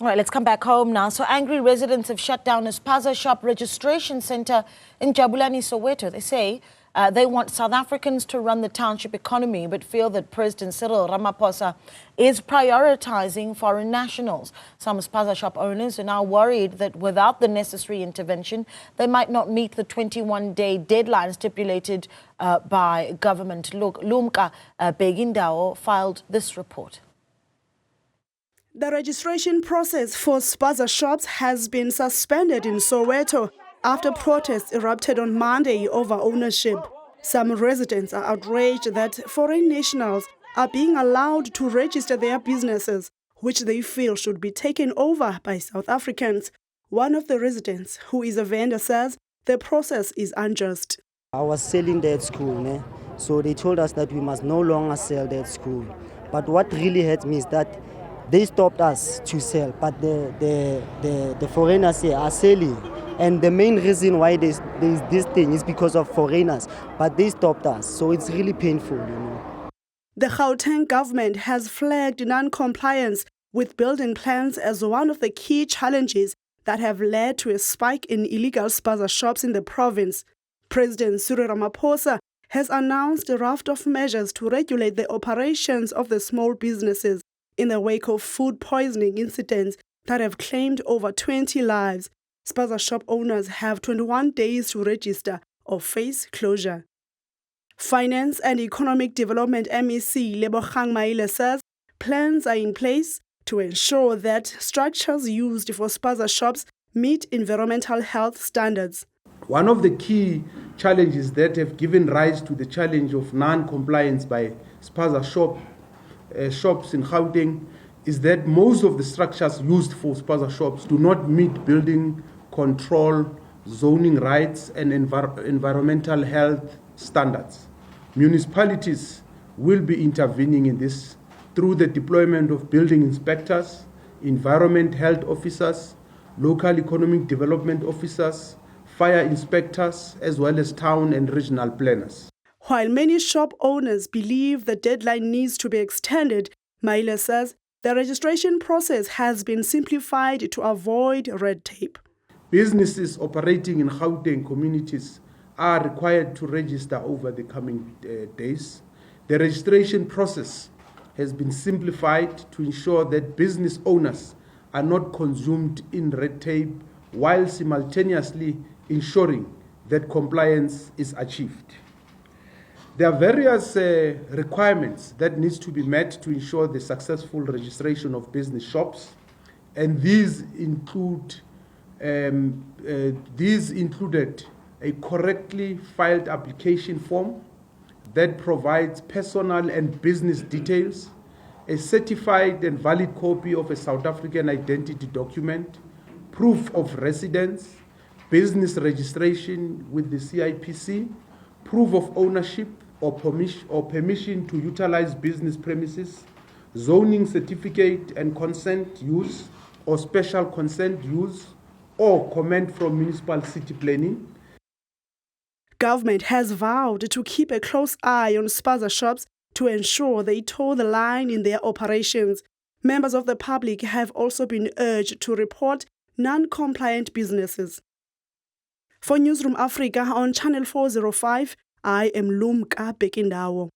All right, let's come back home now. So angry residents have shut down a Spaza shop registration center in Jabulani, Soweto. They say they want South Africans to run the township economy, but feel that President Cyril Ramaphosa is prioritizing foreign nationals. Some Spaza shop owners are now worried that without the necessary intervention, they might not meet the 21-day deadline stipulated by government. Look, Lumka Bekindawo filed this report. The registration process for Spaza shops has been suspended in Soweto after protests erupted on Monday over ownership. Some residents are outraged that foreign nationals are being allowed to register their businesses, which they feel should be taken over by South Africans. One of the residents, who is a vendor, says the process is unjust. I was selling there at school, so they told us that we must no longer sell there at school. But what really hurts me is that they stopped us to sell, but the foreigners here are selling. And the main reason why there's this thing is because of foreigners, but they stopped us, so it's really painful, The Gauteng government has flagged non-compliance with building plans as one of the key challenges that have led to a spike in illegal Spaza shops in the province. President Cyril Ramaphosa has announced a raft of measures to regulate the operations of the small businesses in the wake of food poisoning incidents that have claimed over 20 lives. Spaza shop owners have 21 days to register or face closure. Finance and Economic Development MEC Lebogang Maile says plans are in place to ensure that structures used for Spaza shops meet environmental health standards. One of the key challenges that have given rise to the challenge of non-compliance by Spaza shops in Gauteng is that most of the structures used for Spaza shops do not meet building control, zoning rights and environmental health standards. Municipalities will be intervening in this through the deployment of building inspectors, environment health officers, local economic development officers, fire inspectors, as well as town and regional planners. While many shop owners believe the deadline needs to be extended, Maile says the registration process has been simplified to avoid red tape. Businesses operating in Gauteng communities are required to register over the coming days. The registration process has been simplified to ensure that business owners are not consumed in red tape while simultaneously ensuring that compliance is achieved. There are various requirements that need to be met to ensure the successful registration of business shops, and these included a correctly filed application form that provides personal and business details, a certified and valid copy of a South African identity document, proof of residence, business registration with the CIPC, proof of ownership or permission to utilize business premises, zoning certificate and consent use or special consent use, or comment from municipal city planning. Government has vowed to keep a close eye on Spaza shops to ensure they toe the line in their operations. Members of the public have also been urged to report non-compliant businesses. For Newzroom Afrika on Channel 405, I am Lumka Bekindawo.